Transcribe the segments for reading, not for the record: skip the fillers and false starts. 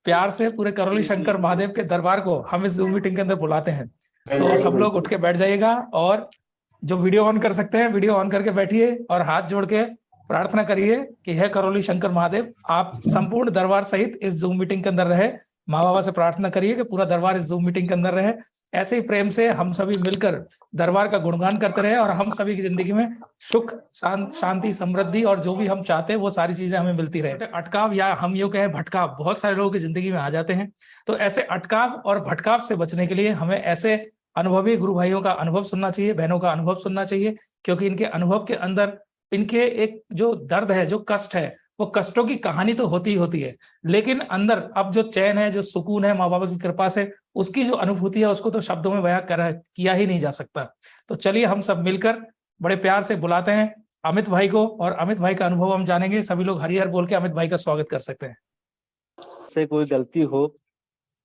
प्यार से पूरे करौली शंकर महादेव के दरबार को हम इस जूम मीटिंग के अंदर बुलाते हैं। तो सब लोग उठ के बैठ जाइएगा और जो वीडियो ऑन कर सकते हैं वीडियो ऑन करके बैठिए और हाथ जोड़ के प्रार्थना करिए कि हे करौली शंकर महादेव, आप संपूर्ण दरबार सहित इस जूम मीटिंग के अंदर रहे। माँ बाबा से प्रार्थना करिए कि पूरा दरबार इस जूम मीटिंग के अंदर रहे। ऐसे ही प्रेम से हम सभी मिलकर दरबार का गुणगान करते रहे और हम सभी की जिंदगी में सुख, शांति, समृद्धि और जो भी हम चाहते हैं वो सारी चीजें हमें मिलती रहे। अटकाव या हम यूं कहें भटकाव बहुत सारे लोगों की जिंदगी में आ जाते हैं। तो ऐसे अटकाव और भटकाव से बचने के लिए हमें ऐसे अनुभवी गुरु भाइयों का अनुभव सुनना चाहिए, बहनों का अनुभव सुनना चाहिए, क्योंकि इनके अनुभव के अंदर इनके एक जो दर्द है, जो कष्ट है, वो कष्टों की कहानी तो होती ही होती है, लेकिन अंदर अब जो चैन है, जो सुकून है माँ बाबा की कृपा से, उसकी जो अनुभूति है उसको तो शब्दों में बयां किया ही नहीं जा सकता। तो चलिए हम सब मिलकर बड़े प्यार से बुलाते हैं अमित भाई को और अमित भाई का अनुभव हम जानेंगे। सभी लोग हरिहर बोल के अमित भाई का स्वागत कर सकते हैं। से कोई गलती हो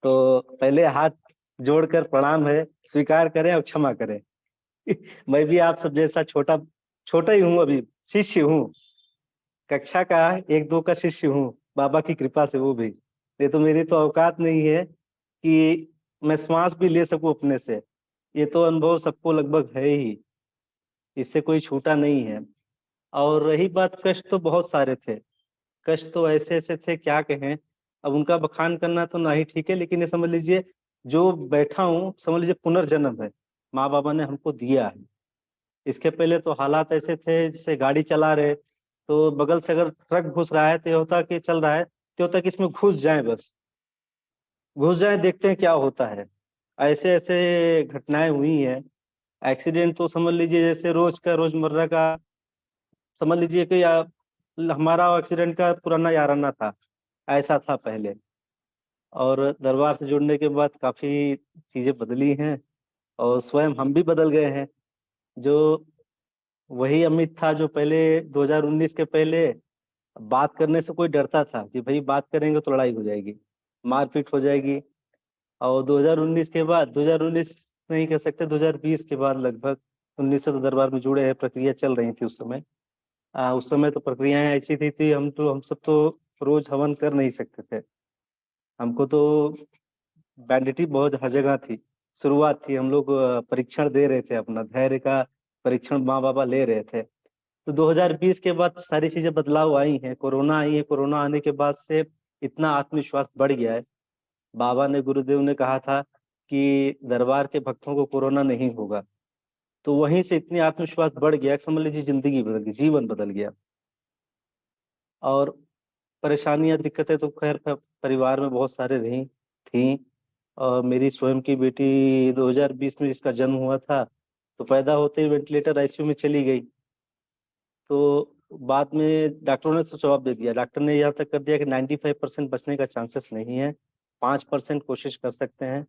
तो पहले हाथ जोड़कर प्रणाम है, स्वीकार करें और क्षमा करें। मैं भी आप सब जैसा छोटा ही हूँ, अभी शिष्य हूँ, कक्षा का 1-2 का शिष्य हूँ, बाबा की कृपा से वो भी। ये तो मेरी तो औकात नहीं है कि मैं श्वास भी ले सकूं अपने से। ये तो अनुभव सबको लगभग है ही, इससे कोई छूटा नहीं है। और रही बात, कष्ट तो बहुत सारे थे, कष्ट तो ऐसे ऐसे थे क्या कहें। अब उनका बखान करना तो ना ही ठीक है, लेकिन ये समझ लीजिए जो बैठा हूँ, समझ लीजिए पुनर्जन्म है, माँ बाबा ने हमको दिया है। इसके पहले तो हालात ऐसे थे, जैसे गाड़ी चला रहे तो बगल से अगर ट्रक घुस रहा है तो होता कि चल रहा है तो होता कि इसमें घुस जाए, बस घुस जाए, देखते हैं क्या होता है। ऐसे ऐसे घटनाएं हुई हैं। एक्सीडेंट तो समझ लीजिए जैसे रोज का रोजमर्रा का, समझ लीजिए कि हमारा एक्सीडेंट का पुराना याराना था, ऐसा था पहले। और दरबार से जुड़ने के बाद काफी चीजें बदली हैं और स्वयं हम भी बदल गए हैं। जो वही अमित था जो पहले 2019 के पहले बात करने से कोई डरता था कि भाई बात करेंगे तो लड़ाई हो जाएगी, मारपीट हो जाएगी। और 2019 के बाद, 2019 नहीं कह सकते, 2020 के बाद लगभग 19 से तो दरबार में जुड़े हैं, प्रक्रिया चल रही थी उस समय। उस समय तो प्रक्रियाएं ऐसी थी हम सब तो रोज हवन कर नहीं सकते थे। हमको तो बैंडिटी बहुत हर जगह थी। शुरुआत थी, हम लोग परीक्षण दे रहे थे, अपना धैर्य का परीक्षण माँ बाबा ले रहे थे। तो 2020 के बाद सारी चीजें बदलाव आई हैं, कोरोना आई है। कोरोना आने के बाद से इतना आत्मविश्वास बढ़ गया है। बाबा ने, गुरुदेव ने कहा था कि दरबार के भक्तों को कोरोना नहीं होगा, तो वहीं से इतनी आत्मविश्वास बढ़ गया, समझ लीजिए जिंदगी बदल गई, जीवन बदल गया। और परेशानियां, दिक्कतें तो खैर परिवार में बहुत सारे रही थी। और मेरी स्वयं की बेटी 2020 में जिसका जन्म हुआ था, तो पैदा होते ही वेंटिलेटर आईसीयू में चली गई। तो बाद में डॉक्टरों ने तो जवाब दे दिया, डॉक्टर ने यहाँ तक कर दिया कि 95% बचने का चांसेस नहीं है, 5% कोशिश कर सकते हैं।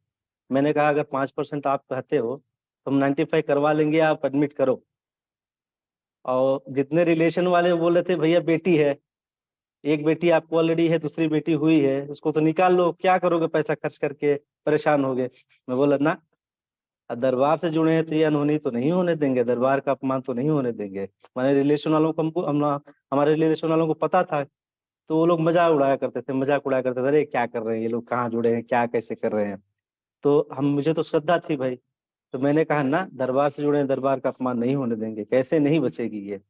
मैंने कहा अगर 5% आप कहते हो तो हम 95 करवा लेंगे, आप एडमिट करो। और जितने रिलेशन वाले बोल रहे थे भैया बेटी है, एक बेटी आपको ऑलरेडी है, दूसरी बेटी हुई है, उसको तो निकाल लो, क्या करोगे पैसा खर्च करके, परेशान हो गए। मैं बोला ना, दरबार से जुड़े हैं तो ये अनहोनी तो नहीं होने देंगे, दरबार का अपमान तो नहीं होने देंगे। हमारे रिलेशन वालों को हमारे रिलेशन वालों को पता था, तो वो लोग मजाक उड़ाया करते थे, अरे क्या कर रहे हैं ये लोग, कहाँ जुड़े हैं, क्या कैसे कर रहे हैं। तो मुझे तो श्रद्धा थी भाई, तो मैंने कहा ना दरबार से जुड़े हैं, दरबार का अपमान नहीं होने देंगे, कैसे नहीं बचेगी ये।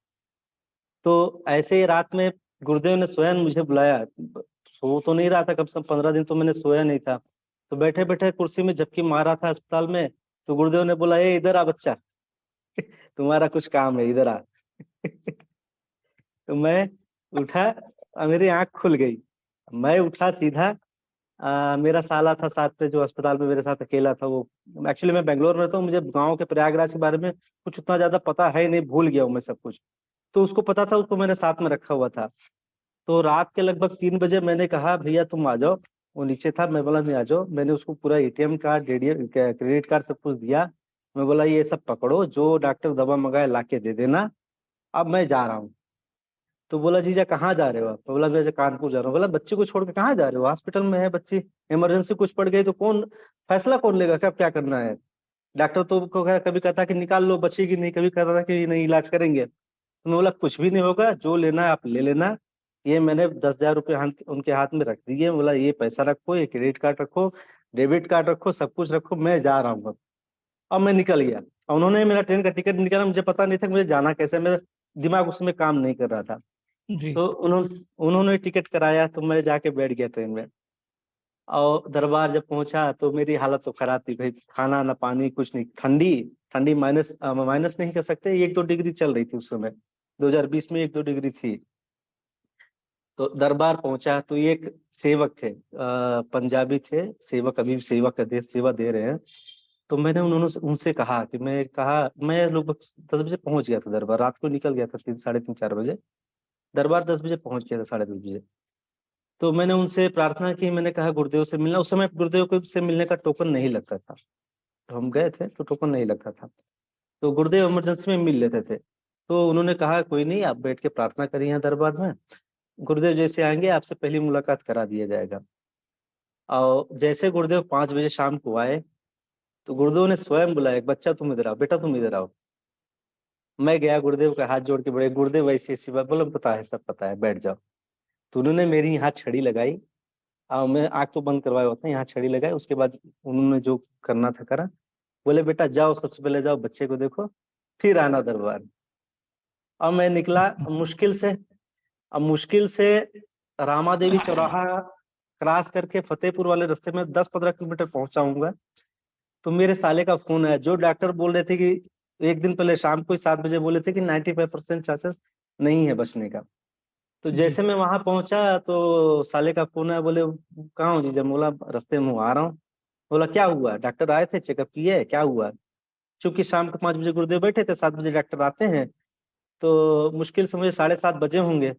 तो ऐसे ही रात में गुरुदेव ने स्वयं मुझे बुलाया। सो तो नहीं रहा था, कम से कम 15 दिन तो मैंने सोया नहीं था। तो बैठे बैठे कुर्सी में झपकी मारा था अस्पताल में, तो गुरुदेव ने बोला, ए इधर आ बच्चा, तुम्हारा कुछ काम है, इधर आ। तो मैं उठा और मेरी आंख खुल गई। मैं उठा सीधा। मेरा साला था साथ पे, जो अस्पताल में मेरे साथ अकेला था। वो एक्चुअली मैं बेंगलोर में रहता हूँ, मुझे गांव के प्रयागराज के बारे में कुछ उतना ज्यादा पता है नहीं, भूल गया हूँ मैं सब कुछ। तो उसको पता था, उसको मैंने साथ में रखा हुआ था। तो रात के लगभग 3 बजे मैंने कहा भैया तुम आ जाओ। वो नीचे था, मैं बोला मैं आ जाओ। मैंने उसको पूरा एटीएम कार्ड, क्रेडिट कार्ड सब कुछ दिया। मैं बोला ये सब पकड़ो, जो डॉक्टर दवा मंगाए ला के दे देना, अब मैं जा रहा हूँ। तो बोला जीजा कहाँ जा रहे हो आप? तो बोला मैं कानपुर जा रहा हूँ। बोला बच्ची को छोड़ के कहाँ जा रहे हो, हॉस्पिटल में है बच्ची, इमरजेंसी कुछ पड़ गई तो कौन फैसला कौन लेगा, कब क्या करना है। डॉक्टर तो कभी कहता कि निकाल लो, बचेगी नहीं, कभी कहता था कि नहीं इलाज करेंगे। तो मैं बोला कुछ भी नहीं होगा, जो लेना है आप ले लेना, ये मैंने 10,000 रुपये उनके हाथ में रख दिए, बोला ये पैसा रखो, ये क्रेडिट कार्ड रखो, डेबिट कार्ड रखो, सब कुछ रखो, मैं जा रहा हूँ अब मैं निकल गया। और उन्होंने मेरा ट्रेन का टिकट निकाला, मुझे पता नहीं था कि मुझे जाना कैसे, मेरा दिमाग उसमें काम नहीं कर रहा था। जी तो उन्होंने टिकट कराया, तो मैं जाके बैठ गया ट्रेन में। और दरबार जब पहुंचा तो मेरी हालत तो खराब थी भाई, खाना ना पानी कुछ नहीं, ठंडी ठंडी, माइनस माइनस नहीं कर सकते, 1-2 डिग्री चल रही थी उस समय, 2020 में 1-2 डिग्री थी। तो दरबार पहुंचा तो ये एक सेवक थे, पंजाबी थे सेवक, अभी भी सेवा दे रहे हैं। तो मैंने उन्होंने उनसे कहा कि मैं लगभग 10 बजे पहुंच गया था दरबार, रात को निकल गया था 3, साढ़े 3, 4 बजे, दरबार 10 बजे पहुंच गया था, 10:30 बजे। तो मैंने उनसे प्रार्थना की, मैंने कहा गुरुदेव से मिलना, उस समय गुरुदेव को से मिलने का टोकन नहीं लगता था, तो हम गए थे तो टोकन नहीं लगता था, तो गुरुदेव इमरजेंसी में मिल लेते थे। तो उन्होंने कहा कोई नहीं, आप बैठ के प्रार्थना करिए यहाँ दरबार में, गुरुदेव जैसे आएंगे आपसे पहली मुलाकात करा दिया जाएगा। और जैसे गुरुदेव 5 बजे शाम को आए, तो गुरुदेव ने स्वयं बुलाया, बच्चा तुम इधर आओ, बेटा तुम इधर आओ। मैं गया, गुरुदेव का हाथ जोड़ के, बड़े गुरुदेव ऐसी ऐसी बात, बोला पता है, सब पता है, बैठ जाओ। तो उन्होंने मेरी यहाँ छड़ी लगाई, और मैं आंख तो बंद करवाया होता है, यहाँ छड़ी लगाई, उसके बाद उन्होंने जो करना था करा। बोले बेटा जाओ, सबसे पहले जाओ बच्चे को देखो, फिर आना दरबार। और मैं निकला मुश्किल से रामा देवी चौराहा क्रॉस करके फतेहपुर वाले रास्ते में 10-15 किलोमीटर पहुंचाऊंगा, तो मेरे साले का फोन है। जो डॉक्टर बोल रहे थे कि एक दिन पहले शाम को ही 7 बजे बोले थे कि 95% चांसेस नहीं है बचने का। तो जी जैसे मैं वहां पहुंचा तो साले का फोन है, बोले कहाँ हो जीजा, बोला रास्ते में हूँ, आ रहा हूँ। बोला क्या हुआ, डॉक्टर आए थे, चेकअप किए, क्या हुआ? क्योंकि शाम को 5 बजे गुरुदेव बैठे थे, 7 बजे डॉक्टर आते हैं, तो मुश्किल से मुझे 7:30 बजे होंगे।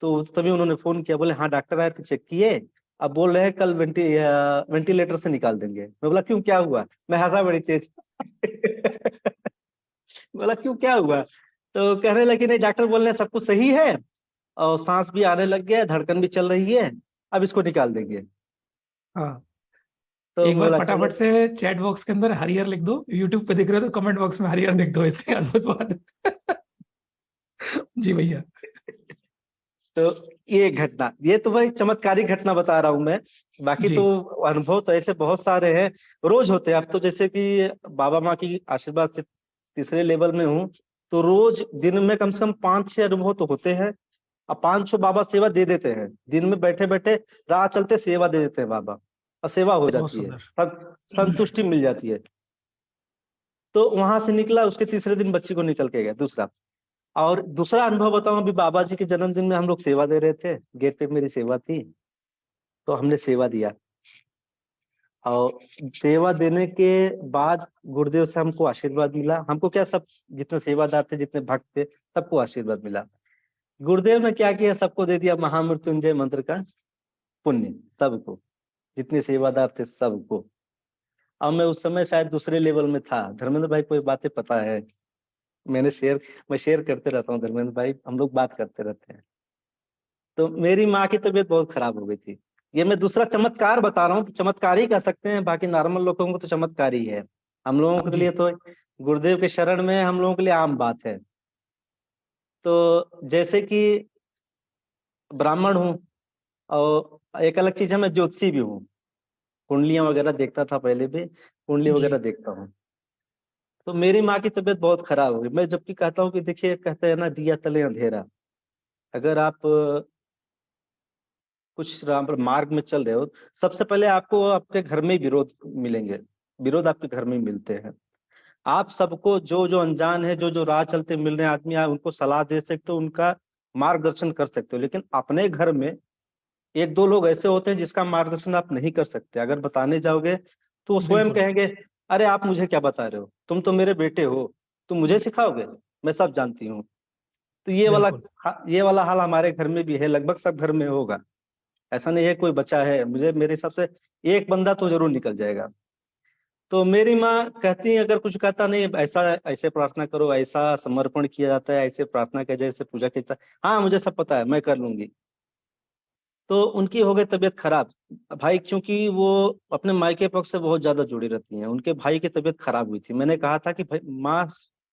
तो तभी उन्होंने फोन किया, बोले हाँ डॉक्टर आए थे, चेक किए, अब बोल रहे हैं कल वेंटिलेटर से निकाल देंगे। मैं बोला क्यों, क्या हुआ? मैं हंसा बड़ी तेज। बोला क्यों, क्या हुआ? तो कहने लगे नहीं, डॉक्टर बोल रहे हैं सब कुछ सही है, और सांस भी आने लग गया है, धड़कन भी चल रही है, अब इसको निकाल देंगे। हाँ, तो एक मैं बार बोला चलो। फटाफट से चैट बॉक्स के अंदर हरियर लिख दो, यूट्यूब पे दिख रहे हो तो कमेंट बॉक्स में हरियर लिख दो, इतनी अद्भुत बात है। जी भैया। तो ये घटना, ये तो भाई चमत्कारी घटना बता रहा हूं मैं, बाकी जी तो अनुभव तो ऐसे बहुत सारे हैं, रोज होते हैं। अब तो जैसे कि बाबा माँ की आशीर्वाद से तीसरे लेवल में हूँ, तो रोज दिन में कम से कम 5-6 अनुभव तो होते हैं। अब 500 बाबा सेवा दे देते हैं, दिन में बैठे बैठे राह चलते सेवा दे देते हैं बाबा, और सेवा हो बहुत जाती है, सुंदर। संतुष्टि मिल जाती है। तो वहां से निकला, उसके तीसरे दिन बच्ची को निकल के गया दूसरा। और दूसरा अनुभव बताऊं, अभी बाबा जी के जन्मदिन में हम लोग सेवा दे रहे थे, गेट पे मेरी सेवा थी, तो हमने सेवा दिया। और सेवा देने के बाद गुरुदेव से हमको आशीर्वाद मिला, हमको क्या, सब जितने सेवादार थे, जितने भक्त थे, सबको आशीर्वाद मिला। गुरुदेव ने क्या किया, सबको दे दिया महामृत्युंजय मंत्र का पुण्य, सबको, जितने सेवादार थे सबको। अब मैं उस समय शायद दूसरे लेवल में था, धर्मेंद्र भाई कोई बातें पता है, मैं शेयर करते रहता हूँ धर्मेंद्र भाई, हम लोग बात करते रहते हैं। तो मेरी माँ की तबीयत बहुत खराब हो गई थी, ये मैं दूसरा चमत्कार बता रहा हूँ, चमत्कार ही कह सकते हैं, बाकी नॉर्मल लोगों को तो चमत्कार ही है, हम लोगों के जी लिए तो गुरुदेव के शरण में हम लोगों के लिए आम बात है। तो जैसे कि ब्राह्मण हूँ, और एक अलग चीज है, मैं ज्योतिषी भी हूँ, कुंडलियां वगैरह देखता था पहले भी, कुंडली जी वगैरह देखता हूँ। तो मेरी माँ की तबीयत बहुत खराब हो गई, मैं जबकि कहता हूँ कि देखिए, कहते हैं ना, दिया तले अंधेरा, अगर आप कुछ राम पर मार्ग में चल रहे हो, सबसे पहले आपको आपके घर में ही विरोध मिलेंगे, विरोध आपके घर में ही मिलते हैं। आप सबको, जो जो अनजान है, जो जो राह चलते मिल रहे हैं आदमी, आप उनको सलाह दे सकते हो, उनका मार्गदर्शन कर सकते हो, लेकिन अपने घर में 1-2 लोग ऐसे होते हैं जिसका मार्गदर्शन आप नहीं कर सकते, अगर बताने जाओगे तो वो स्वयं बिल्कुल कहेंगे अरे आप मुझे क्या बता रहे हो, तुम तो मेरे बेटे हो, तुम मुझे सिखाओगे, मैं सब जानती हूँ। तो बिल्कुल। ये वाला हाल हमारे घर में भी है, लगभग सब घर में होगा, ऐसा नहीं है कोई बचा है, मुझे मेरे हिसाब से एक बंदा तो जरूर निकल जाएगा। तो मेरी माँ कहती है, अगर कुछ कहता नहीं, ऐसा ऐसे प्रार्थना करो, ऐसा समर्पण किया जाता है, ऐसे प्रार्थना किया जाए, ऐसे पूजा किया जाता है, हाँ मुझे सब पता है, मैं कर लूंगी। तो उनकी हो गई तबीयत खराब, भाई, क्योंकि वो अपने मायके पक्ष से बहुत ज्यादा जुड़ी रहती हैं, उनके भाई की तबीयत खराब हुई थी, मैंने कहा था कि भाई माँ,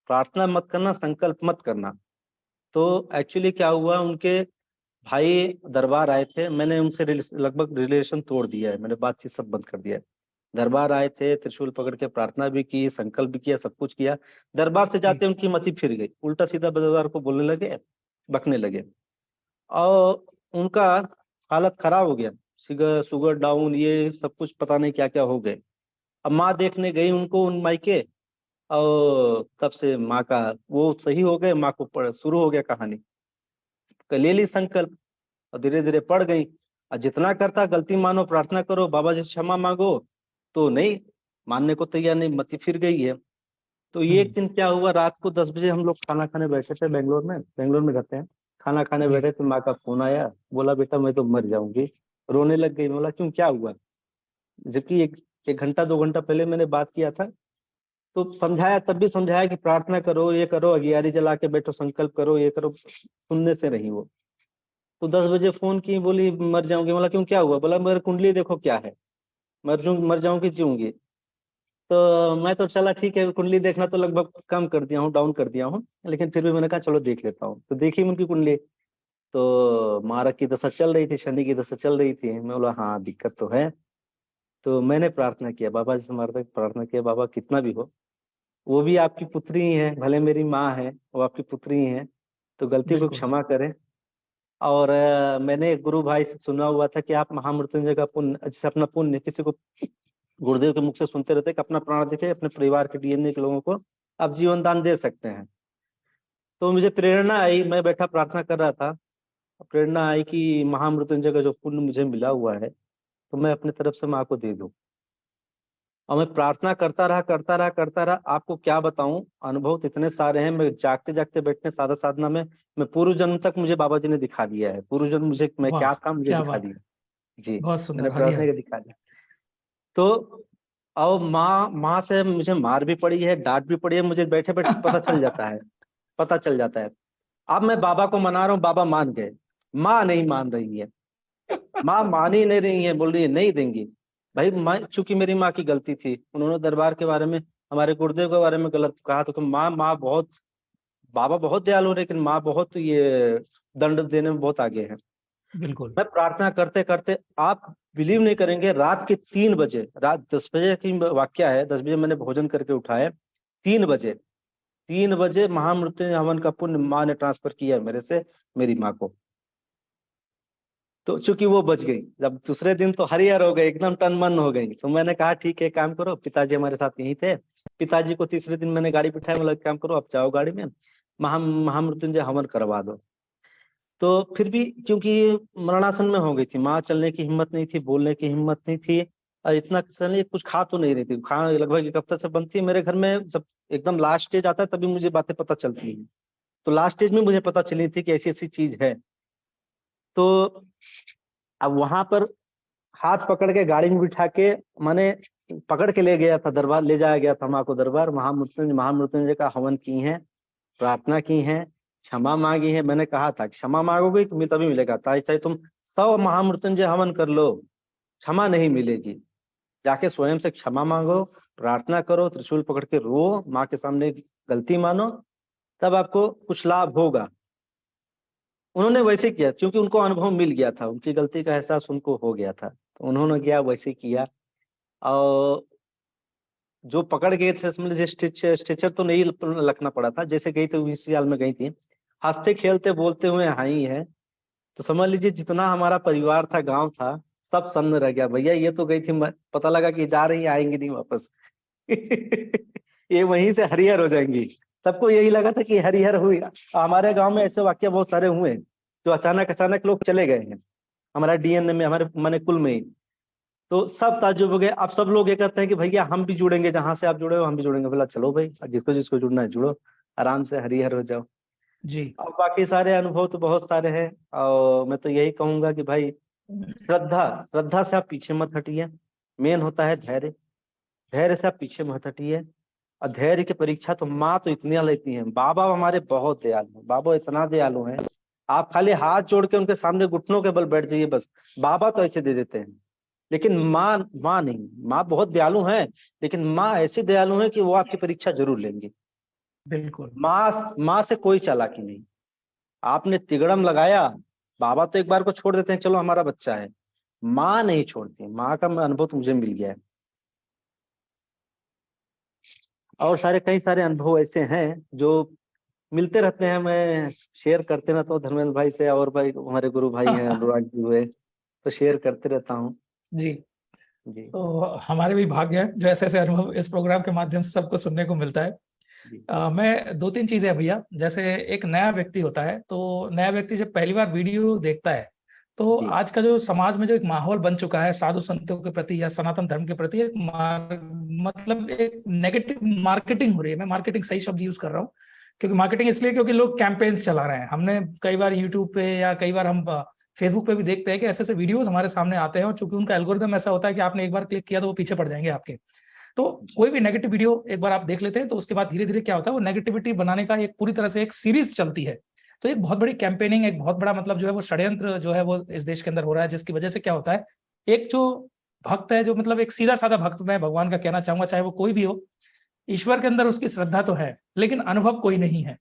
प्रार्थना मत करना, संकल्प मत करना। तो एक्चुअली क्या हुआ, उनके भाई दरबार आए थे, मैंने उनसे लगभग रिलेशन तोड़ दिया है, मैंने बातचीत सब बंद कर दिया है। दरबार आए थे, त्रिशूल पकड़ के प्रार्थना भी की, संकल्प भी किया, सब कुछ किया। दरबार से जी जाते उनकी मति फिर गई, उल्टा सीधा दरबार को बोलने लगे, बकने लगे। और उनका हालत खराब हो गया, शुगर शुगर डाउन, ये सब कुछ पता नहीं क्या क्या हो गए। अब माँ देखने गई उनको उन मायके, और तब से माँ का वो सही हो गए, माँ को शुरू हो गया कहानी। ले ली संकल्प और धीरे धीरे पड़ गई। और जितना करता, गलती मानो, प्रार्थना करो, बाबा जी से क्षमा मांगो, तो नहीं मानने को तैयार, नहीं, मति फिर गई है। तो ये एक हम्म दिन क्या हुआ, रात को 10 बजे हम लोग खाना खाने बैठे थे, बेंगलोर में रहते हैं। खाना खाने जी बैठे तो माँ का फोन आया, बोला बेटा मैं तो मर जाऊंगी। रोने लग गई। बोला क्यों, क्या हुआ? जबकि एक घंटा 2 घंटा पहले मैंने बात किया था। तो समझाया, तब भी समझाया कि प्रार्थना करो, ये करो, अगियारी जला के बैठो, संकल्प करो, ये करो, सुनने से नहीं वो। तो 10 बजे फोन की, बोली मर जाऊंगी। बोला क्यों, क्या हुआ? बोला मेरी कुंडली देखो क्या है, मर जाऊंगी जीऊंगी। तो मैं तो चला ठीक है, कुंडली देखना तो लगभग कम कर दिया हूँ, डाउन कर दिया हूँ, लेकिन फिर भी मैंने कहा चलो देख लेता हूँ। तो देखी उनकी कुंडली, तो मारक की दशा चल रही थी, शनि की दशा चल रही थी। मैं बोला हाँ दिक्कत तो है। तो मैंने प्रार्थना किया, बाबा जी से मारक प्रार्थना किया, बाबा कितना भी हो, वो भी आपकी पुत्री ही है, भले मेरी माँ है, वो आपकी पुत्री ही है, तो गलती को बिल्कुल। क्षमा करें। और मैंने एक गुरु भाई से सुना हुआ था कि आप महामृत्युंजय का पुण्य, जैसे अपना पुण्य किसी को, गुरुदेव के मुख से सुनते रहते कि अपना प्राण देके अपने परिवार के डीएनए के लोगों को आप जीवन दान दे सकते हैं। तो मुझे प्रेरणा आई, मैं बैठा प्रार्थना कर रहा था, प्रेरणा आई कि महामृत्युंजय का जो पुण्य मुझे मिला हुआ है, तो मैं अपनी तरफ से माँ को दे दूं। और मैं प्रार्थना करता रहा, आपको क्या बताऊं, अनुभव तो इतने सारे हैं। मैं जागते जागते बैठने साधा साधना में, मैं पूर्व जन्म तक मुझे बाबा जी ने दिखा दिया है, पूर्व जन्म मुझे मैं वाह, क्या था मुझे क्या दिखा बात है। दिया। जी, बहुत मैंने सुंदर, प्रार्थना हरिहर। के दिखा दिया। तो और माँ से मुझे मार भी पड़ी है, डांट भी पड़ी है, मुझे बैठे बैठे पता चल जाता है, पता चल जाता है। अब मैं बाबा को मना रहा हूँ, बाबा मान गए, माँ नहीं मान रही है, माँ मान ही नहीं रही है, बोल रही है नहीं देंगी। भाई माँ, चूंकि मेरी माँ की गलती थी, उन्होंने दरबार के बारे में, हमारे गुरुदेव के बारे में गलत कहा था, तो माँ माँ बहुत, बाबा बहुत दयालु है, लेकिन माँ बहुत ये दंड देने में बहुत आगे है। बिल्कुल। मैं प्रार्थना करते करते, आप बिलीव नहीं करेंगे, रात के 3 बजे, रात 10 बजे की वाक्या है, 10 बजे मैंने भोजन करके उठाए, 3 बजे, 3 बजे महामृत्यु हवन का पुण्य माँ ने ट्रांसफर किया है मेरे से मेरी माँ को। तो चूंकि वो बच गई, जब दूसरे दिन तो हरिहर हो गए, एकदम तन मन हो गई। तो मैंने कहा ठीक है, काम करो, पिताजी हमारे साथ यहीं थे, पिताजी को तीसरे दिन मैंने गाड़ी बिठाया, मतलब काम करो आप जाओ गाड़ी में, महामृत्युंजय हवन करवा दो। तो फिर भी क्योंकि मरणासन में हो गई थी माँ, चलने की हिम्मत नहीं थी, बोलने की हिम्मत नहीं थी, और इतना चलिए कुछ खा तो नहीं रही थी, खा लगभग 1 हफ्ता से बंद थी। मेरे घर में जब एकदम लास्ट स्टेज आता है तभी मुझे बातें पता चलती हैं। तो लास्ट स्टेज में मुझे पता चली थी कि ऐसी ऐसी चीज है। तो अब वहां पर हाथ पकड़ के गाड़ी में बिठा के, मैंने पकड़ के ले गया था दरबार, ले जाया गया था माँ को दरबार, महामृत्युंजय का हवन की है, प्रार्थना की है, क्षमा मांगी है। मैंने कहा था क्षमा मांगोगे तुम्हें तभी मिलेगा, चाहे चाहे तुम 100 महामृत्युंजय हवन कर लो, क्षमा नहीं मिलेगी। जाके स्वयं से क्षमा मांगो, प्रार्थना करो, त्रिशूल पकड़ के रो, माँ के सामने गलती मानो, तब आपको कुछ लाभ होगा। उन्होंने वैसे किया, क्योंकि उनको अनुभव मिल गया था, उनकी गलती का एहसास उनको हो गया था, तो उन्होंने क्या वैसे किया। और जो पकड़ गए थे, मतलब स्ट्रेचर तो नहीं लगना पड़ा था, जैसे गई थी उसी हाल में गई थी, हंसते खेलते बोलते हुए आई है। तो समझ लीजिए जितना हमारा परिवार था, गांव था, सब सन्न रह गया, भैया ये तो गई थी, पता लगा कि जा रही है, आएंगी नहीं वापस। ये वहीं से हरिहर हो जाएंगी। सबको यही लगा था कि हरिहर हुई। हमारे गांव में ऐसे वाक्य बहुत सारे हुए हैं, जो अचानक अचानक लोग चले गए हैं हमारा डीएनए में, हमारे माने कुल में ही। तो सब ताज्जुब हो गए। अब सब लोग ये कहते हैं कि भैया हम भी जुड़ेंगे, जहां से आप जुड़े हो हम भी जुड़ेंगे। बोला चलो भाई, जिसको जिसको जुड़ना है जुड़ो, आराम से हरिहर हो जाओ। जी। और बाकी सारे अनुभव तो बहुत सारे हैं, और मैं तो यही कहूंगा कि भाई श्रद्धा, श्रद्धा से आप पीछे मत हटिए। मेन होता है धैर्य, धैर्य से आप पीछे मत हटिए। और धैर्य की परीक्षा तो माँ तो इतनी लेती हैं, बाबा हमारे बहुत दयालु हैं, बाबा इतना दयालु हैं, आप खाली हाथ जोड़ के उनके सामने घुटनों के बल बैठ जाइए बस, बाबा तो ऐसे दे देते हैं। लेकिन माँ, माँ नहीं, माँ बहुत दयालु हैं, लेकिन माँ ऐसी दयालु है कि वो आपकी परीक्षा जरूर लेंगी। बिल्कुल। माँ, माँ से कोई चालाकी नहीं। आपने तिगड़म लगाया, बाबा तो एक बार को छोड़ देते हैं, चलो हमारा बच्चा है, माँ नहीं छोड़ती। माँ का अनुभव तो मुझे मिल गया है, और कई सारे अनुभव ऐसे हैं जो मिलते रहते हैं। मैं शेयर करते रहता हूँ धर्मेंद्र भाई से, और भाई हमारे गुरु भाई हैं अनुराग जी हुए, तो शेयर करते रहता हूँ जी। जी। तो हमारे भी भाग्य है जो ऐसे ऐसे अनुभव इस प्रोग्राम के माध्यम से सबको सुनने को मिलता है। जी मैं दो तीन चीजें भैया, जैसे एक नया व्यक्ति होता है, तो नया व्यक्ति जब पहली बार वीडियो देखता है, तो जी आज का जो समाज में जो एक माहौल बन चुका है साधु संतों के प्रति या सनातन धर्म के प्रति, एक मतलब एक नेगेटिव मार्केटिंग हो रही है। मैं मार्केटिंग सही शब्द यूज कर रहा हूँ, क्योंकि मार्केटिंग इसलिए क्योंकि लोग कैंपेन्स चला रहे हैं। हमने कई बार यूट्यूब पे या कई बार हम फेसबुक पे भी देखते हैं कि ऐसे ऐसे वीडियोस हमारे सामने आते हैं, और चूंकि उनका एल्गोरिदम ऐसा होता है कि आपने एक बार क्लिक किया तो वो पीछे पड़ जाएंगे आपके। तो कोई भी नेगेटिव वीडियो एक बार आप देख लेते हैं, तो उसके बाद धीरे धीरे क्या होता है, वो नेगेटिविटी बनाने का एक पूरी तरह से एक सीरीज चलती है। तो एक बहुत बड़ी कैंपेनिंग, एक बहुत बड़ा मतलब जो है वो षड्यंत्र जो है वो इस देश के अंदर हो रहा है, जिसकी वजह से क्या होता है, एक जो भक्त है, जो मतलब एक सीधा साधा भक्त, मैं भगवान का कहना चाहूंगा, चाहे वो कोई भी हो, ईश्वर के अंदर उसकी श्रद्धा तो है लेकिन अनुभव कोई नहीं है।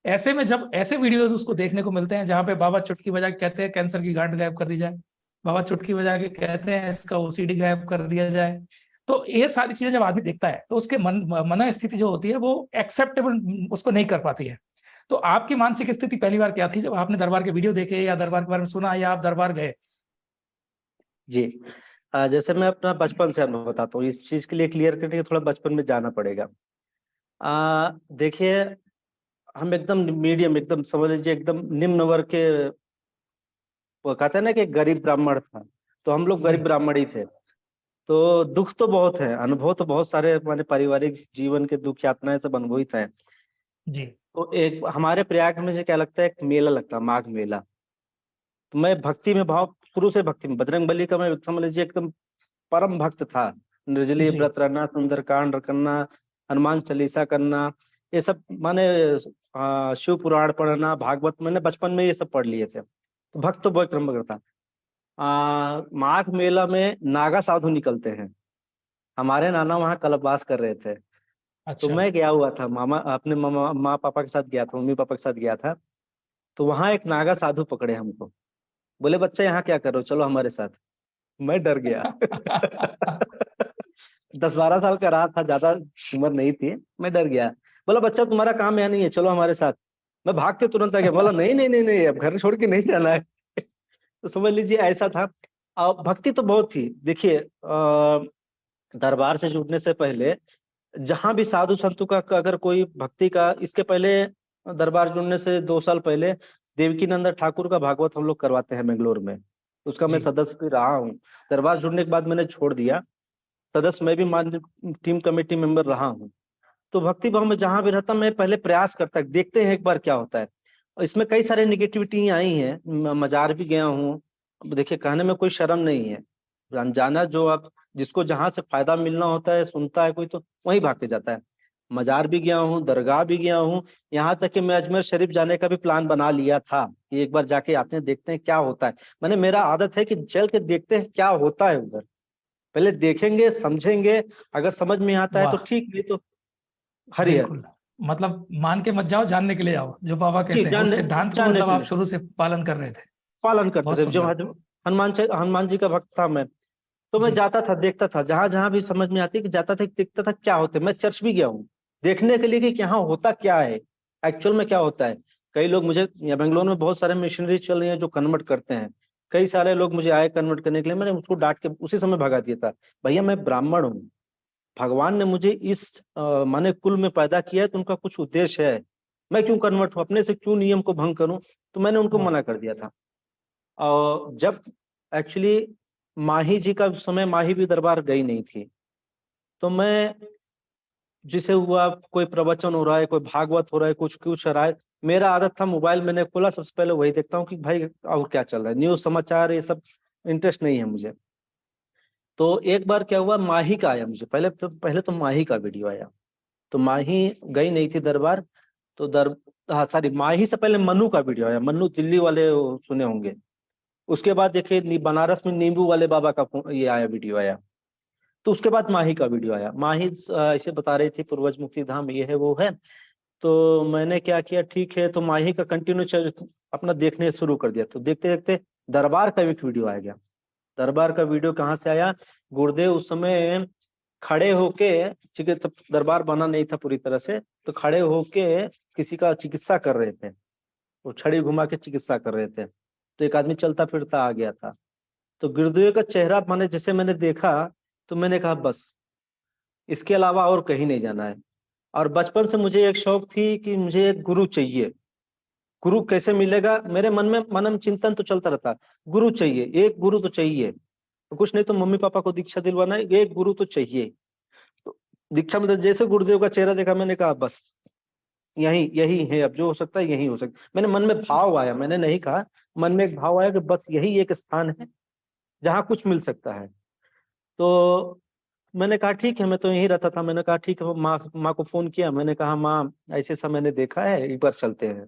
ऐसे में जब ऐसे वीडियोस उसको देखने को मिलते हैं जहां पे बाबा चुटकी बजा के कहते हैं कैंसर की गांठ गायब कर दी जाए, बाबा चुटकी बजा के कहते हैं इसका ओसीडी गायब कर दिया जाए, तो ये सारी चीजें जब आदमी देखता है तो उसके मन स्थिति जो होती है वो एक्सेप्टेबल उसको नहीं कर पाती है। तो आपकी मानसिक स्थिति पहली बार क्या थी जब आपने दरबार के वीडियो देखे, या दरबार के बारे में सुना, या आप दरबार गए? जी। जैसे मैं अपना बचपन से अनुभव बताता हूँ, इस चीज के लिए क्लियर करने के लिए थोड़ा बचपन में जाना पड़ेगा। देखिए, हम एकदम मीडियम, एकदम समझ लीजिए एकदम निम्न वर्ग के, वो कहते हैं ना कि गरीब ब्राह्मण था, तो हम लोग गरीब जी ब्राह्मण ही थे। तो दुख तो बहुत है, अनुभव तो बहुत सारे, हमारे पारिवारिक जीवन के दुख यातनाएं सब अनुभवित है। जी। तो एक हमारे प्रयाग में मुझे क्या लगता है, एक मेला लगता है, माघ मेला। तो मैं भक्ति में भाव, शुरू से भक्ति में, बजरंगबली का मैं समझ लीजिए एकदम परम भक्त था। निर्जली जी। व्रत रहना, सुंदरकांड करना, हनुमान चालीसा करना, ये सब माने शिव पुराण पढ़ना, भागवत, मैंने बचपन में ये सब पढ़ लिए थे। तो भक्त तो बहुत क्रम करता। माघ मेला में नागा साधु निकलते हैं, हमारे नाना वहाँ कल्पवास कर रहे थे। तो अच्छा। मैं गया हुआ था, मामा अपने मामा माँ पापा के साथ गया था, मम्मी पापा के साथ गया था। तो वहाँ एक नागा साधु पकड़े हमको, बोले बच्चा यहाँ क्या कर रहे हो, चलो हमारे साथ। मैं डर गया 10-12 साल का रहा था, ज्यादा उम्र नहीं थी, मैं डर गया। बोला बच्चा तुम्हारा काम यहाँ नहीं है, चलो हमारे साथ। मैं भाग के तुरंत आ गया, बोला नहीं नहीं नहीं नहीं, अब घर छोड़ के नहीं जाना है तो समझ लीजिए ऐसा था। भक्ति तो बहुत थी। देखिए, दरबार से जुड़ने से पहले जहां भी साधु संतों का अगर कोई भक्ति का, इसके पहले दरबार जुड़ने से 2 साल पहले देवकी नंदन ठाकुर का भागवत हम लोग करवाते हैं बेंगलोर में, उसका मैं जी। सदस्य भी रहा हूँ। दरबार जुड़ने के बाद मैंने छोड़ दिया, सदस्य मैं भी मान टीम कमेटी मेंबर रहा हूँ। तो भक्ति भाव में जहां भी रहता, मैं पहले प्रयास करता, देखते हैं एक बार क्या होता है। और इसमें कई सारे निगेटिविटी आई हैं, मजार भी गया हूँ। अब देखिए, कहने में कोई शर्म नहीं है, अनजाना जो आप, जिसको जहां से फायदा मिलना होता है, सुनता है कोई तो वहीं भाग के जाता है। मजार भी गया हूँ, दरगाह भी गया हूँ, यहाँ तक कि मैं अजमेर शरीफ जाने का भी प्लान बना लिया था कि एक बार जाके आते हैं, देखते हैं क्या होता है। मैंने, मेरा आदत है कि चल के देखते हैं क्या होता है उधर, पहले देखेंगे समझेंगे, अगर समझ में आता है तो वाह। ठीक, नहीं तो हरिहर। बिल्कुल। मतलब मान के मत जाओ, जानने के लिए आओ, जो बाबा जी, कहते हैं उस जानने सिद्धांत को जानने मतलब के आप लिए शुरू से पालन कर रहे थे। पालन करते बहुत थे। सुंदर। हनुमान जी का भक्त था मैं। तो मैं जी। जाता था, देखता था, जहां जहां भी समझ में आती कि जाता था, देखता था क्या होता है। मैं चर्च भी गया हूँ देखने के लिए कि यहाँ होता क्या है, एक्चुअल में क्या होता है। कई लोग मुझे, या बेंगलोर में बहुत सारे मिशनरी चल रही हैं जो कन्वर्ट करते हैं, कई सारे लोग मुझे आए कन्वर्ट करने के लिए, मैंने उसको डांट के उसी समय भगा दिया था। भैया मैं ब्राह्मण हूँ, भगवान ने मुझे इस माने कुल में पैदा किया है, तो उनका कुछ उद्देश्य है, मैं क्यों कन्वर्ट हूँ, अपने से क्यों नियम को भंग करूं। तो मैंने उनको वाह। मना कर दिया था। और जब एक्चुअली माही जी का समय, माही भी दरबार गई नहीं थी, तो मैं, जिसे हुआ कोई प्रवचन हो रहा है, कोई भागवत हो रहा है, कुछ कुछ हो रहा है, मेरा आदत था मोबाइल मैंने खोला, सबसे पहले वही देखता हूँ कि भाई और क्या चल रहा है, न्यूज समाचार ये सब इंटरेस्ट नहीं है मुझे। तो एक बार क्या हुआ, माही का आया मुझे, पहले तो माही का वीडियो आया। तो माही गई नहीं थी दरबार, तो हाँ सॉरी, माही से पहले मनु का वीडियो आया, मनु दिल्ली वाले वो सुने होंगे। उसके बाद देखिए बनारस में नींबू वाले बाबा का ये आया, वीडियो आया। तो उसके बाद माही का वीडियो आया। माही ऐसे बता रही थी पूर्वज मुक्ति धाम ये है वो है। तो मैंने क्या किया, ठीक है तो माही का कंटिन्यू अपना देखने शुरू कर दिया। तो देखते देखते दरबार का एक वीडियो आ गया। दरबार का वीडियो कहाँ से आया, गुरुदेव उस समय खड़े होके, चिकित्सा दरबार बना नहीं था पूरी तरह से, तो खड़े होके किसी का चिकित्सा कर रहे थे, वो छड़ी घुमा के चिकित्सा कर रहे थे। तो एक आदमी चलता फिरता आ गया था। तो गुरुदेव का चेहरा मैंने जैसे मैंने देखा, तो मैंने कहा बस इसके अलावा और कहीं नहीं जाना है। और बचपन से मुझे एक शौक थी कि मुझे एक गुरु चाहिए। गुरु कैसे मिलेगा, मेरे मन में चिंतन तो चलता रहता, गुरु चाहिए, एक गुरु तो चाहिए। तो कुछ नहीं तो मम्मी पापा को दीक्षा दिलवाना है, एक गुरु तो चाहिए। तो दीक्षा में तो जैसे गुरुदेव का चेहरा देखा, मैंने कहा बस यही यही है, अब जो हो सकता है यही हो सकता है। मैंने मन में भाव आया, मैंने नहीं कहा, मन में एक भाव आया कि बस यही एक स्थान है जहाँ कुछ मिल सकता है। तो मैंने कहा ठीक है, मैं तो यहीं रहता था। मैंने कहा ठीक है, माँ को फोन किया, मैंने कहा माँ ऐसे सा मैंने देखा है, एक बार चलते हैं।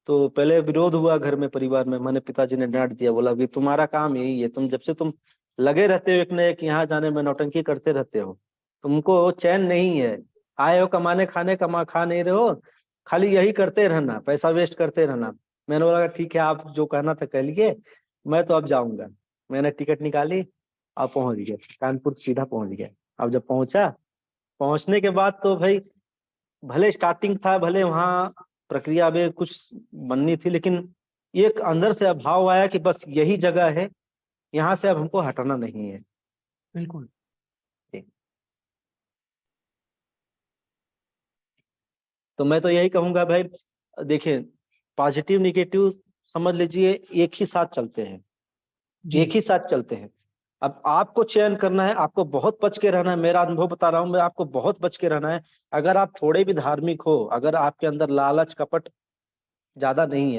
तो पहले विरोध हुआ घर में, परिवार में, मैंने पिताजी ने डांट दिया, बोला कि तुम्हारा काम यही है, तुम जब से तुम लगे रहते हो एक न एक यहाँ जाने में, नौटंकी करते रहते हो, तुमको चैन नहीं है। आए हो कमाने खाने, कमा खा नहीं रहे हो, खाली यही करते रहना, पैसा वेस्ट करते रहना। मैंने बोला ठीक है, आप जो कहना था कह लिए, मैं तो अब जाऊंगा। मैंने टिकट निकाली और पहुंच गया कानपुर, सीधा पहुंच गया। अब जब पहुंचा, पहुंचने के बाद तो भाई भले स्टार्टिंग था, भले वहाँ प्रक्रिया में कुछ बननी थी, लेकिन एक अंदर से अभाव आया कि बस यही जगह है, यहाँ से अब हमको हटना नहीं है। बिल्कुल। तो मैं तो यही कहूंगा भाई, देखिए पॉजिटिव निगेटिव समझ लीजिए एक ही साथ चलते हैं, जी। एक ही साथ चलते हैं। अब आपको चयन करना है, आपको बहुत बच के रहना है। मेरा अनुभव बता रहा हूँ मैं, आपको बहुत बच के रहना है। अगर आप थोड़े भी धार्मिक हो, अगर आपके अंदर लालच कपट ज्यादा नहीं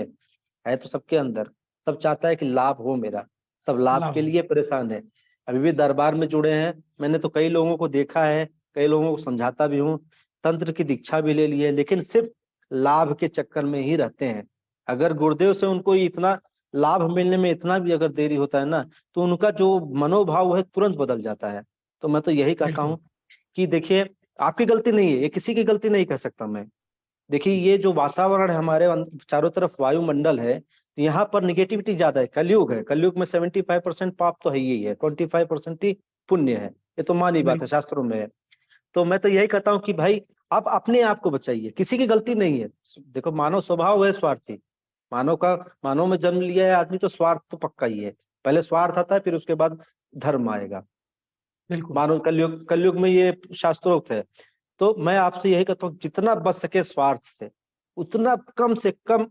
है तो सबके अंदर, सब चाहता है कि लाभ हो मेरा, सब लाभ लाभ के हो। लिए परेशान है। अभी भी दरबार में जुड़े हैं, मैंने तो कई लोगों को देखा है, कई लोगों को समझाता भी हूँ, तंत्र की दीक्षा भी ले ली है, लेकिन सिर्फ लाभ के चक्कर में ही रहते हैं। अगर गुरुदेव से उनको इतना लाभ मिलने में इतना भी अगर देरी होता है ना, तो उनका जो मनोभाव है तुरंत बदल जाता है। तो मैं तो यही कहता बिल्कुल। हूँ कि देखिए आपकी गलती नहीं है, ये किसी की गलती नहीं कह सकता मैं। देखिए ये जो वातावरण है हमारे चारों तरफ वायुमंडल है, तो यहाँ पर निगेटिविटी ज्यादा है, कलयुग है, कलयुग में 75% पाप तो है ही है, 25% ही पुण्य है, ये तो मानी बात है, बिल्कुल। शास्त्रों में है। तो मैं तो यही कहता हूँ कि भाई आप अपने आप को बचाइए, किसी की गलती नहीं है। देखो मानव स्वभाव है स्वार्थी, मानव में जन्म लिया है आदमी, तो स्वार्थ तो पक्का ही है। पहले स्वार्थ आता है, फिर उसके बाद धर्म आएगा। बिल्कुल। मानव कलयुग में ये शास्त्रोक्त है। तो मैं आपसे यही कहता हूँ, जितना बच सके स्वार्थ से उतना कम से कम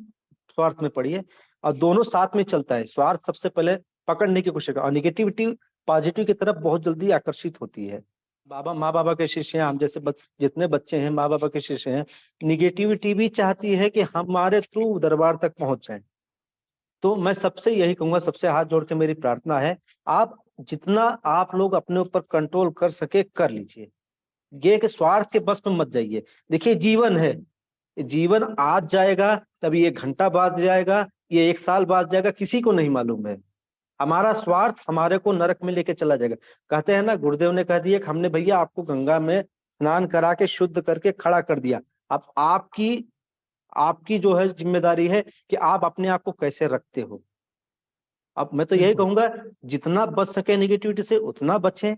स्वार्थ में पड़िए। और दोनों साथ में चलता है, स्वार्थ सबसे पहले पकड़ने की कोशिश और निगेटिविटी पॉजिटिव की तरफ बहुत जल्दी आकर्षित होती है। बाबा माँ बाबा के शिष्य हैं, हम जैसे जितने बच्चे हैं माँ बाबा के शिष्य हैं, निगेटिविटी भी चाहती है कि हमारे थ्रू दरबार तक पहुंच जाए। तो मैं सबसे यही कहूंगा, सबसे हाथ जोड़ के मेरी प्रार्थना है, आप जितना आप लोग अपने ऊपर कंट्रोल कर सके कर लीजिए। ये कि स्वार्थ के बस में मत जाइए। देखिए जीवन है, जीवन आज जाएगा, कभी 1 घंटा बाद जाएगा, ये 1 साल बाद जाएगा, किसी को नहीं मालूम है। हमारा स्वार्थ हमारे को नरक में लेके चला जाएगा। कहते हैं ना, गुरुदेव ने कह दिया कि हमने भैया आपको गंगा में स्नान करा के शुद्ध करके खड़ा कर दिया, अब आपकी आपकी जो है जिम्मेदारी है कि आप अपने आप को कैसे रखते हो। अब मैं तो यही बिल्कुल। कहूंगा, जितना बच सके निगेटिविटी से उतना बचें,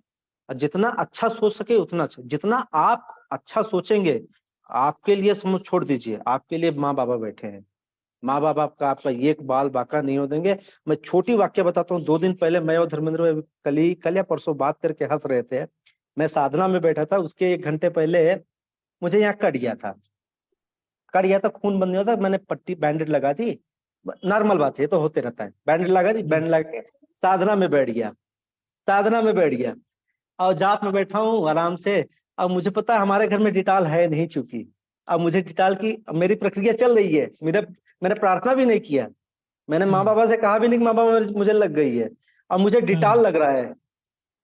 और जितना अच्छा सोच सके उतना अच्छा। जितना आप अच्छा सोचेंगे, आपके लिए समझ छोड़ दीजिए, आपके लिए माँ बाबा बैठे हैं। माँ बाप का आपका एक बाल बाका नहीं हो देंगे। मैं छोटी वाक्य बताता हूँ, 2 दिन पहले मैं और धर्मेंद्र कल या परसों बात करके हंस रहे थे। मैं साधना में बैठा था, उसके 1 घंटे पहले मुझे यहाँ कट गया था, खून बंद नहीं होता, मैंने पट्टी बैंडेड लगा दी, नॉर्मल बात है, ये तो होते रहता है। बैंडेड लगा दी, जी। बैंड लगा के साधना में बैठ गया, साधना में बैठ गया, और जाप में बैठा हूँ आराम से। अब मुझे पता है हमारे घर में डिटॉल है नहीं, चूंकि अब मुझे डिटॉल की मेरी प्रक्रिया चल रही है, मैंने प्रार्थना भी नहीं किया, मैंने माँ हम्म। बाबा से कहा भी नहीं कि माँ बाबा मुझे लग गई है, अब मुझे डिटॉल हम्म। लग रहा है,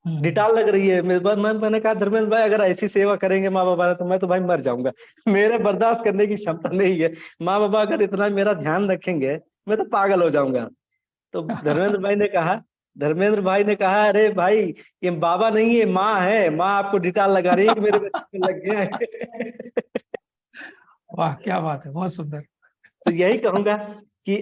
हम्म। डिटॉल लग रही है। मैंने कहा धर्मेंद्र भाई अगर ऐसी सेवा करेंगे माँ बाबा तो मैं तो भाई मर जाऊंगा, मेरे बर्दाश्त करने की क्षमता नहीं है। माँ बाबा अगर इतना मेरा ध्यान रखेंगे मैं तो पागल हो जाऊंगा। तो धर्मेंद्र भाई ने कहा अरे भाई ये बाबा नहीं है, माँ है, माँ आपको डिटॉल लगा रही है कि मेरे बच्चे को लग गया है। वाह, क्या बात है, बहुत सुंदर। तो यही कहूंगा कि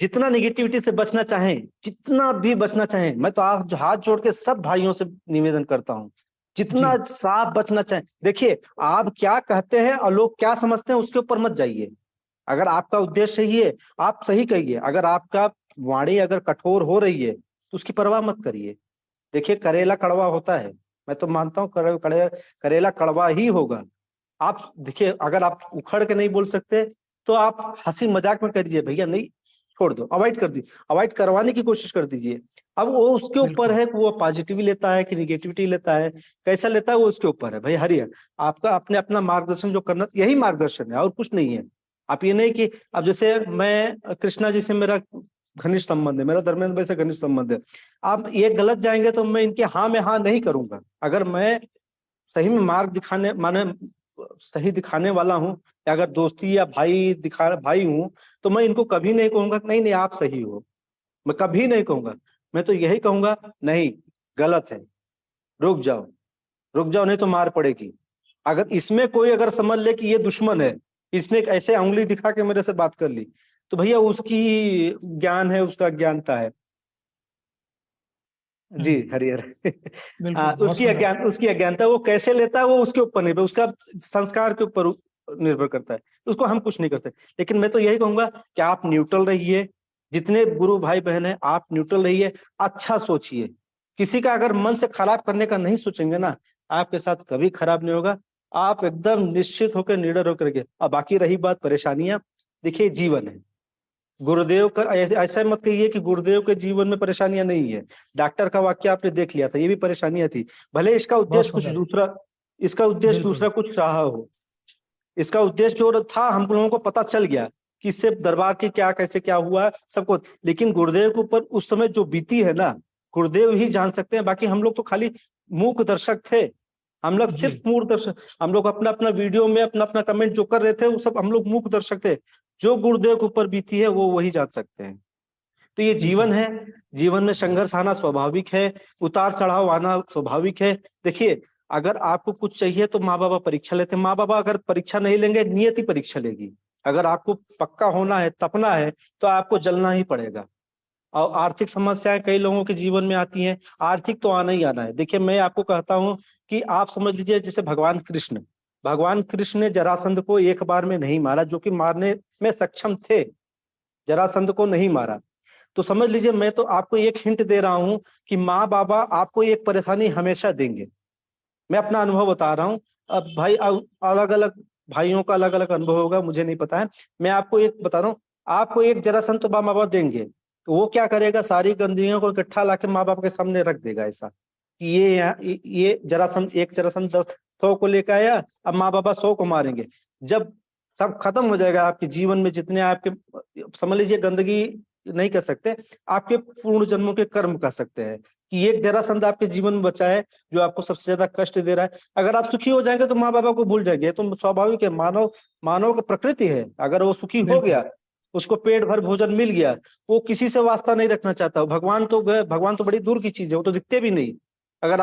जितना निगेटिविटी से बचना चाहें, जितना भी बचना चाहें, मैं तो आप हाथ जोड़ के सब भाइयों से निवेदन करता हूं, जितना जी, साफ बचना चाहें। देखिए, आप क्या कहते हैं और लोग क्या समझते हैं उसके ऊपर मत जाइए। अगर आपका उद्देश्य सही है, आप सही कहिए। अगर आपका वाणी अगर कठोर हो रही है तो उसकी परवाह मत करिए। देखिए, करेला कड़वा होता है, मैं तो मानता हूँ करेला कड़वा ही होगा। आप देखिए, अगर आप उखड़ के नहीं बोल सकते तो आप हंसी मजाक में कह दीजिए, भैया नहीं, छोड़ दो, अवॉइड कर दीजिए, अवॉइड करवाने की कोशिश कर दीजिए। अब वो उसके ऊपर बिल्कुल। है कि वो पॉजिटिव लेता है कि निगेटिविटी लेता है, कैसा लेता है वो उसके ऊपर है। भाई हरियर, आपका अपने अपना मार्गदर्शन जो करना, यही मार्गदर्शन है और कुछ नहीं है। आप ये नहीं कि अब जैसे मैं कृष्णा जी से मेरा घनिष्ठ संबंध है, मेरा धर्मेंद्र भाई से घनिष्ठ संबंध है, आप ये गलत जाएंगे तो मैं इनके हाँ में हाँ नहीं करूंगा। अगर मैं सही में मार्ग दिखाने माने सही दिखाने वाला हूँ, या अगर दोस्ती या भाई हूँ, तो मैं इनको कभी नहीं कहूंगा कि नहीं नहीं आप सही हो। मैं कभी नहीं कहूंगा। मैं तो यही कहूंगा, नहीं, गलत है, रुक जाओ, रुक जाओ, नहीं तो मार पड़ेगी। अगर इसमें कोई अगर समझ ले कि ये दुश्मन है, इसने एक ऐसे उंगली दिखा के मेरे से बात कर ली, तो भैया उसकी ज्ञान है, उसका ज्ञानता है। जी हम्म, हरिहर। बिल्कुल, बहुत सुंदर। उसकी अज्ञानता, वो कैसे लेता है वो उसके ऊपर निर्भर, उसका संस्कार के ऊपर निर्भर करता है, उसको हम कुछ नहीं करते। लेकिन मैं तो यही कहूंगा कि आप न्यूट्रल रहिए, जितने गुरु भाई बहन है आप न्यूट्रल रहिए, अच्छा सोचिए। किसी का अगर मन से खराब करने का नहीं सोचेंगे ना, आपके साथ कभी खराब नहीं होगा। आप एकदम निश्चित होकर, निडर होकर के। अब बाकी रही बात परेशानियां, देखिए जीवन है, गुरुदेव का ऐसा मत कहिए कि गुरुदेव के जीवन में परेशानियां नहीं है। डॉक्टर का वाक्य आपने देख लिया था, ये भी परेशानियां थी। भले इसका बहुत उद्देश्य कुछ सुंदर। दूसरा, इसका उद्देश्य बिल्कुल। दूसरा कुछ रहा हो। इसका उद्देश्य जो था हम लोगों को पता चल गया कि इससे दरबार के क्या कैसे क्या हुआ सबको। लेकिन गुरुदेव के ऊपर उस समय जो बीती है ना, गुरुदेव ही जान सकते हैं। बाकी हम लोग तो खाली मूक दर्शक थे। हम लोग जी, सिर्फ मूक दर्शक, हम लोग अपना अपना वीडियो में अपना अपना कमेंट जो कर रहे थे वो सब हम लोग मूक दर्शक थे। जो गुरुदेव के ऊपर बीती है वो वही जान सकते हैं। तो ये जीवन बिल्कुल। है, जीवन में संघर्ष आना स्वाभाविक है, उतार चढ़ाव आना स्वाभाविक है। देखिए, अगर आपको कुछ चाहिए तो माँ बाबा परीक्षा लेते हैं। माँ बाबा अगर परीक्षा नहीं लेंगे, नियति परीक्षा लेगी। अगर आपको पक्का होना है, तपना है, तो आपको जलना ही पड़ेगा। और आर्थिक समस्याएं कई लोगों के जीवन में आती हैं, आर्थिक तो आना ही आना है। देखिए, मैं आपको कहता हूं कि आप समझ लीजिए, जैसे भगवान कृष्ण ने जरासंध को एक बार में नहीं मारा, जो कि मारने में सक्षम थे, जरासंध को नहीं मारा। तो समझ लीजिए, मैं तो आपको एक हिंट दे रहा हूं कि माँ बाबा आपको एक परेशानी हमेशा देंगे। मैं अपना अनुभव बता रहा हूँ। अब भाई अलग अलग भाइयों का अलग अलग अनुभव होगा, मुझे नहीं पता है। मैं आपको एक बता रहा हूँ, आपको एक जरासंध तो माँ बाबा देंगे, तो वो क्या करेगा, सारी गंदगियों को इकट्ठा लाके माँ बाप के सामने रख देगा, ऐसा कि ये जरासंध, एक जरासंध 100 को लेकर आया, अब माँ बाबा 100 को मारेंगे। जब सब खत्म हो जाएगा आपके जीवन में, जितने आपके, समझ लीजिए गंदगी नहीं कर सकते, आपके पूर्ण जन्मों के कर्म कर सकते हैं, कि एक जरासंध आपके जीवन में बचा है जो आपको सबसे ज्यादा कष्ट दे रहा है। अगर आप सुखी हो जाएंगे तो माँ बाबा को भूल जाएंगे, तो स्वाभाविक है, मानव की प्रकृति है। अगर वो सुखी हो बिल्कुल। गया, उसको पेट भर भोजन मिल गया, वो किसी से वास्ता नहीं रखना चाहता। भगवान तो गए, भगवान तो बड़ी दूर की चीज है, वो तो दिखते भी नहीं। अगर